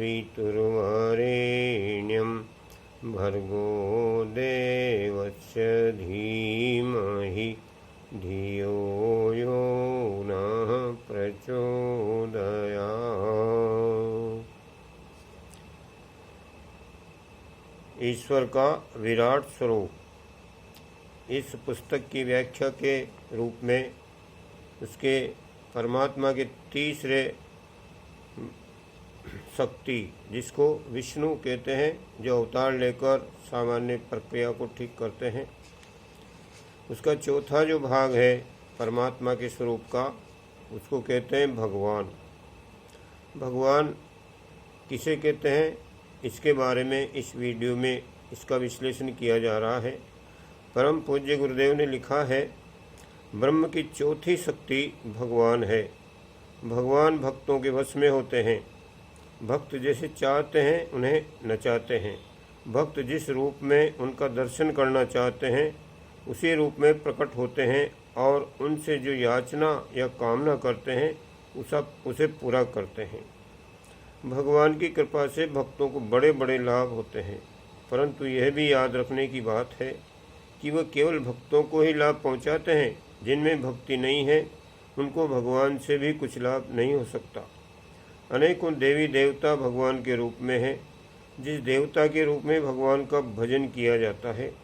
सवितुर्वरेण्यं भर्गो देवस्य धीमहि धियो यो नः प्रचोदयात्। ईश्वर का विराट स्वरूप। इस पुस्तक की व्याख्या के रूप में उसके परमात्मा के तीसरे शक्ति, जिसको विष्णु कहते हैं, जो अवतार लेकर सामान्य प्रक्रिया को ठीक करते हैं, उसका चौथा जो भाग है परमात्मा के स्वरूप का, उसको कहते हैं भगवान। भगवान किसे कहते हैं, इसके बारे में इस वीडियो में इसका विश्लेषण किया जा रहा है। परम पूज्य गुरुदेव ने लिखा है, ब्रह्म की चौथी शक्ति भगवान है। भगवान भक्तों के वश में होते हैं। भक्त जैसे चाहते हैं उन्हें नचाते हैं। भक्त जिस रूप में उनका दर्शन करना चाहते हैं उसी रूप में प्रकट होते हैं और उनसे जो याचना या कामना करते हैं उसे पूरा करते हैं। भगवान की कृपा से भक्तों को बड़े बड़े लाभ होते हैं, परंतु यह भी याद रखने की बात है कि वह केवल भक्तों को ही लाभ पहुंचाते हैं। जिनमें भक्ति नहीं है उनको भगवान से भी कुछ लाभ नहीं हो सकता। अनेकों देवी देवता भगवान के रूप में हैं। जिस देवता के रूप में भगवान का भजन किया जाता है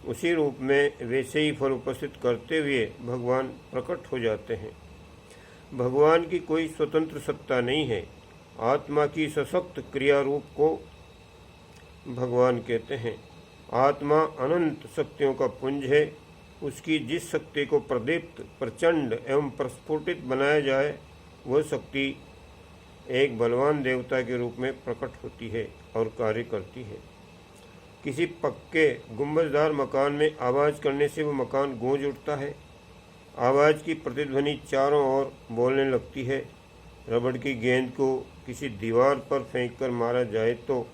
उसी रूप में वैसे ही फल उपस्थित करते हुए भगवान प्रकट हो जाते हैं। भगवान की कोई स्वतंत्र सत्ता नहीं है। आत्मा की सशक्त क्रिया रूप को भगवान कहते हैं। आत्मा अनंत शक्तियों का पुंज है। उसकी जिस शक्ति को प्रदीप्त, प्रचंड एवं प्रस्फुटित बनाया जाए वह शक्ति एक बलवान देवता के रूप में प्रकट होती है और कार्य करती है। किसी पक्के गुंबददार मकान में आवाज़ करने से वह मकान गूंज उठता है। आवाज़ की प्रतिध्वनि चारों ओर बोलने लगती है। रबड़ की गेंद को किसी दीवार पर फेंककर मारा जाए तो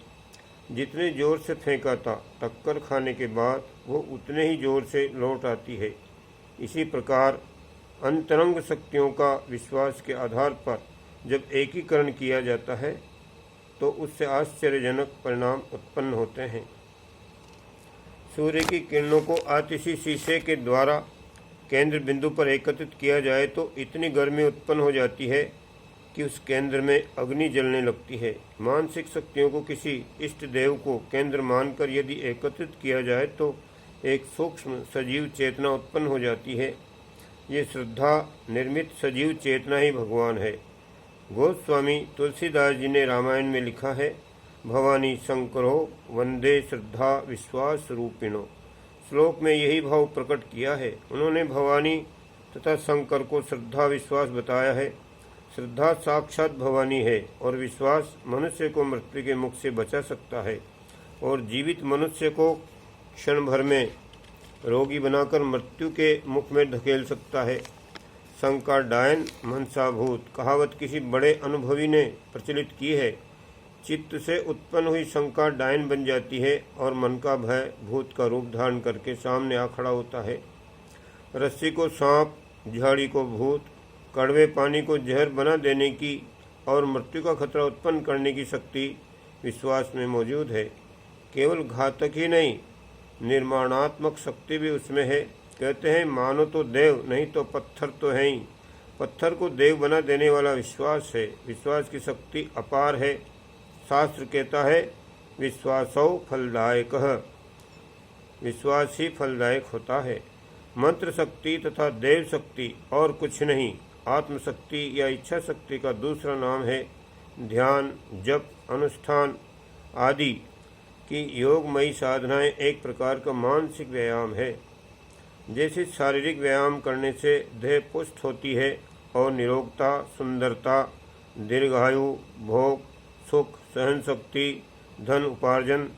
जितने जोर से फेंका था, टक्कर खाने के बाद वो उतने ही जोर से लौट आती है। इसी प्रकार अंतरंग शक्तियों का विश्वास के आधार पर जब एकीकरण किया जाता है तो उससे आश्चर्यजनक परिणाम उत्पन्न होते हैं। सूर्य की किरणों को आतिशी शीशे के द्वारा केंद्र बिंदु पर एकत्रित किया जाए तो इतनी गर्मी उत्पन्न हो जाती है कि उस केंद्र में अग्नि जलने लगती है। मानसिक शक्तियों को किसी इष्ट देव को केंद्र मानकर यदि एकत्रित किया जाए तो एक सूक्ष्म सजीव चेतना उत्पन्न हो जाती है। ये श्रद्धा निर्मित सजीव चेतना ही भगवान है। गोस्वामी तुलसीदास जी ने रामायण में लिखा है, भवानी शंकरो वंदे श्रद्धा विश्वास रूपिणो। श्लोक में यही भाव प्रकट किया है। उन्होंने भवानी तथा शंकर को श्रद्धा विश्वास बताया है। श्रद्धा साक्षात भवानी है और विश्वास मनुष्य को मृत्यु के मुख से बचा सकता है और जीवित मनुष्य को क्षण भर में रोगी बनाकर मृत्यु के मुख में धकेल सकता है। शंका डायन मनसा भूत कहावत किसी बड़े अनुभवी ने प्रचलित की है। चित्त से उत्पन्न हुई शंका डायन बन जाती है और मन का भय भूत का रूप धारण करके सामने आ खड़ा होता है। रस्सी को सांप, झाड़ी को भूत, कड़वे पानी को जहर बना देने की और मृत्यु का खतरा उत्पन्न करने की शक्ति विश्वास में मौजूद है। केवल घातक ही नहीं, निर्माणात्मक शक्ति भी उसमें है। कहते हैं, मानो तो देव, नहीं तो पत्थर तो है ही। पत्थर को देव बना देने वाला विश्वास है। विश्वास की शक्ति अपार है। शास्त्र कहता है, विश्वासो फलदायकः। विश्वास ही फलदायक होता है। मंत्र शक्ति तथा देव शक्ति और कुछ नहीं, आत्मशक्ति या इच्छा शक्ति का दूसरा नाम है। ध्यान, जप, अनुष्ठान आदि की योगमयी साधनाएं एक प्रकार का मानसिक व्यायाम है। जैसे शारीरिक व्यायाम करने से देह पुष्ट होती है और निरोगता, सुंदरता, दीर्घायु, भोग, सुख, सहन शक्ति, धन उपार्जन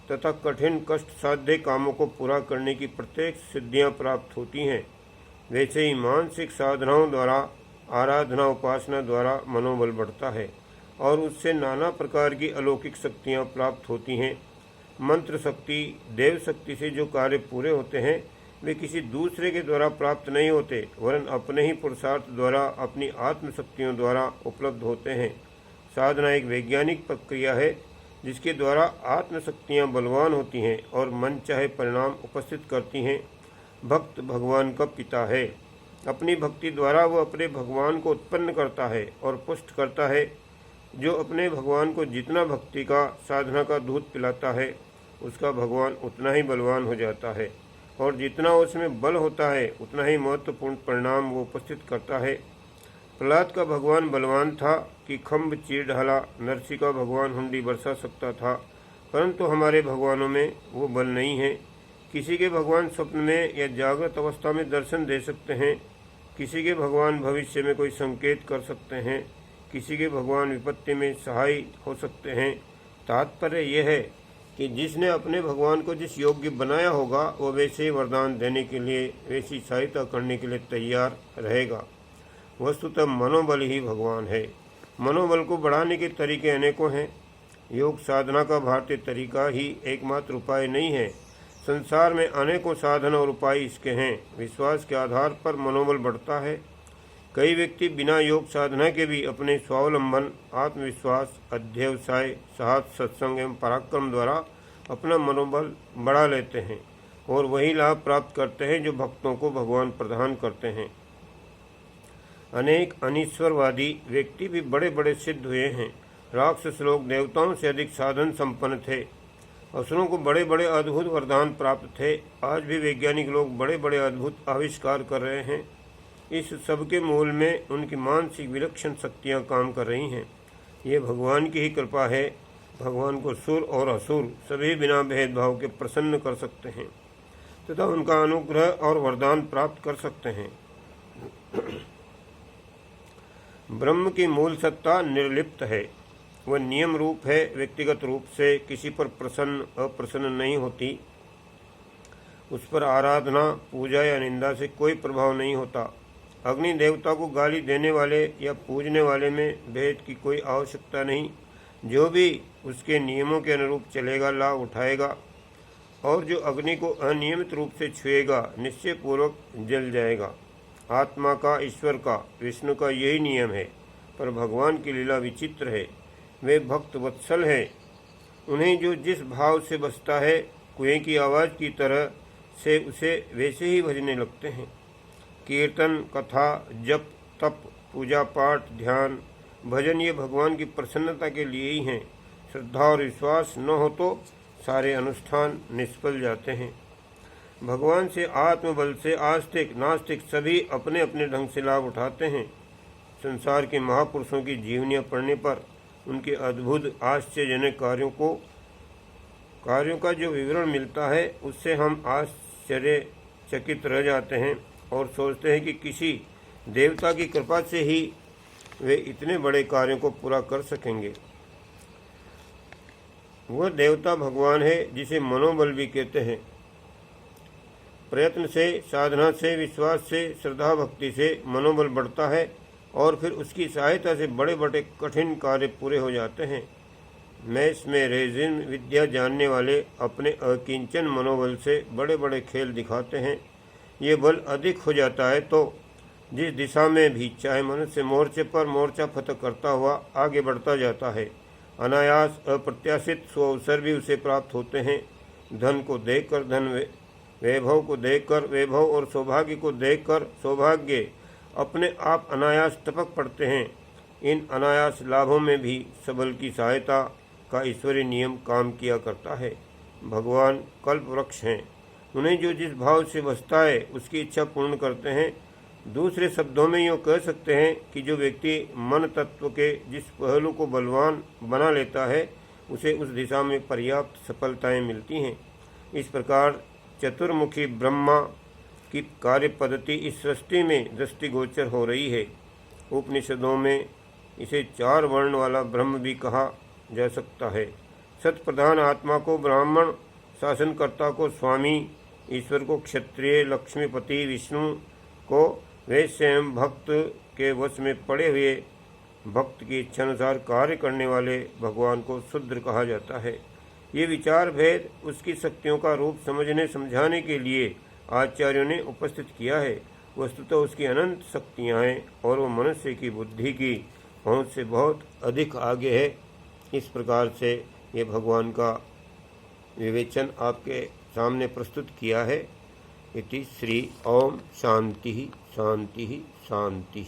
तथा कठिन कष्ट साध्य कामों को पूरा करने की प्रत्येक सिद्धियां प्राप्त होती हैं, वैसे ही मानसिक साधनाओं द्वारा, आराधना उपासना द्वारा मनोबल बढ़ता है और उससे नाना प्रकार की अलौकिक शक्तियां प्राप्त होती हैं। मंत्र शक्ति, देव शक्ति से जो कार्य पूरे होते हैं वे किसी दूसरे के द्वारा प्राप्त नहीं होते, वरन अपने ही पुरुषार्थ द्वारा, अपनी आत्मशक्तियों द्वारा उपलब्ध होते हैं। साधना एक वैज्ञानिक प्रक्रिया है जिसके द्वारा आत्मशक्तियाँ बलवान होती हैं और मन चाहे परिणाम उपस्थित करती हैं। भक्त भगवान का पिता है। अपनी भक्ति द्वारा वह अपने भगवान को उत्पन्न करता है और पुष्ट करता है। जो अपने भगवान को जितना भक्ति का साधना का दूध पिलाता है उसका भगवान उतना ही बलवान हो जाता है और जितना उसमें बल होता है उतना ही महत्वपूर्ण परिणाम वो उपस्थित करता है। प्रहलाद का भगवान बलवान था कि खम्भ चीर डाला, नरसिंह का भगवान हुंडी बरसा सकता था, परंतु हमारे भगवानों में वो बल नहीं है। किसी के भगवान स्वप्न में या जागृत अवस्था में दर्शन दे सकते हैं, किसी के भगवान भविष्य में कोई संकेत कर सकते हैं, किसी के भगवान विपत्ति में सहाय हो सकते हैं। तात्पर्य यह है कि जिसने अपने भगवान को जिस योग्य बनाया होगा वह वैसे ही वरदान देने के लिए, वैसी सहायता करने के लिए तैयार रहेगा। वस्तुतः मनोबल ही भगवान है। मनोबल को बढ़ाने के तरीके अनेकों हैं। योग साधना का भारतीय तरीका ही एकमात्र उपाय नहीं है। संसार में अनेकों साधन और उपाय इसके हैं। विश्वास के आधार पर मनोबल बढ़ता है। कई व्यक्ति बिना योग साधना के भी अपने स्वावलंबन, आत्मविश्वास, अध्यवसाय, साहस, सत्संग एवं पराक्रम द्वारा अपना मनोबल बढ़ा लेते हैं और वही लाभ प्राप्त करते हैं जो भक्तों को भगवान प्रदान करते हैं। अनेक अनीश्वरवादी व्यक्ति भी बड़े बड़े सिद्ध हुए हैं। राक्षस लोग देवताओं से अधिक साधन संपन्न थे। असुरों को बड़े बड़े अद्भुत वरदान प्राप्त थे। आज भी वैज्ञानिक लोग बड़े बड़े अद्भुत आविष्कार कर रहे हैं। इस सब के मूल में उनकी मानसिक विलक्षण शक्तियाँ काम कर रही हैं। ये भगवान की ही कृपा है। भगवान को सुर और असुर सभी बिना भेदभाव के प्रसन्न कर सकते हैं तथा उनका अनुग्रह और वरदान प्राप्त कर सकते हैं। ब्रह्म की मूल सत्ता निर्लिप्त है। वह नियम रूप है, व्यक्तिगत रूप से किसी पर प्रसन्न अप्रसन्न नहीं होती। उस पर आराधना, पूजा या निंदा से कोई प्रभाव नहीं होता। अग्नि देवता को गाली देने वाले या पूजने वाले में भेद की कोई आवश्यकता नहीं। जो भी उसके नियमों के अनुरूप चलेगा लाभ उठाएगा और जो अग्नि को अनियमित रूप से छुएगा निश्चय पूर्वक जल जाएगा। आत्मा का, ईश्वर का, विष्णु का यही नियम है। पर भगवान की लीला विचित्र है। वे भक्त वत्सल है। उन्हें जो जिस भाव से बसता है कुएं की आवाज़ की तरह से उसे वैसे ही भजने लगते हैं। कीर्तन, कथा, जप, तप, पूजा पाठ, ध्यान, भजन ये भगवान की प्रसन्नता के लिए ही हैं। श्रद्धा और विश्वास न हो तो सारे अनुष्ठान निष्फल जाते हैं। भगवान से, आत्मबल से आस्तिक नास्तिक सभी अपने अपने ढंग से लाभ उठाते हैं। संसार के महापुरुषों की जीवनियाँ पढ़ने पर उनके अद्भुत आश्चर्यजनक कार्यों का जो विवरण मिलता है उससे हम आश्चर्यचकित रह जाते हैं और सोचते हैं कि किसी देवता की कृपा से ही वे इतने बड़े कार्यों को पूरा कर सकेंगे। वह देवता भगवान है जिसे मनोबल भी कहते हैं। प्रयत्न से, साधना से, विश्वास से, श्रद्धा भक्ति से मनोबल बढ़ता है और फिर उसकी सहायता से बड़े बड़े कठिन कार्य पूरे हो जाते हैं। मैथ्स में रेजिन विद्या जानने वाले अपने अकिंचन मनोबल से बड़े बड़े खेल दिखाते हैं। ये बल अधिक हो जाता है तो जिस दिशा में भी चाहे मनुष्य मोर्चे पर मोर्चा फतह करता हुआ आगे बढ़ता जाता है। अनायास अप्रत्याशित सुअवसर भी उसे प्राप्त होते हैं। धन को देखकर धन, वैभव को देखकर वैभव और सौभाग्य को देखकर सौभाग्य अपने आप अनायास टपक पड़ते हैं। इन अनायास लाभों में भी सबल की सहायता का ईश्वरीय नियम काम किया करता है। भगवान कल्प वृक्ष हैं। उन्हें जो जिस भाव से बसता है उसकी इच्छा पूर्ण करते हैं। दूसरे शब्दों में यूँ कह सकते हैं कि जो व्यक्ति मन तत्व के जिस पहलू को बलवान बना लेता है उसे उस दिशा में पर्याप्त सफलताएं मिलती हैं। इस प्रकार चतुर्मुखी ब्रह्मा की कार्य पद्धति इस सृष्टि में दृष्टिगोचर हो रही है। उपनिषदों में इसे 4 वर्ण वाला ब्रह्म भी कहा जा सकता है। सत प्रधान आत्मा को ब्राह्मण, शासनकर्ता को स्वामी, ईश्वर को क्षत्रिय, लक्ष्मीपति विष्णु को वैश्य एवं भक्त के वश में पड़े हुए भक्त की इच्छानुसार कार्य करने वाले भगवान को शूद्र कहा जाता है। ये विचार भेद उसकी शक्तियों का रूप समझने समझाने के लिए आचार्यों ने उपस्थित किया है। वस्तुतः उसकी अनंत शक्तियाँ हैं और वो मनुष्य की बुद्धि की पहुँच से बहुत अधिक आगे है। इस प्रकार से ये भगवान का विवेचन आपके सामने प्रस्तुत किया है। इति श्री ओम शांति शांति शांति।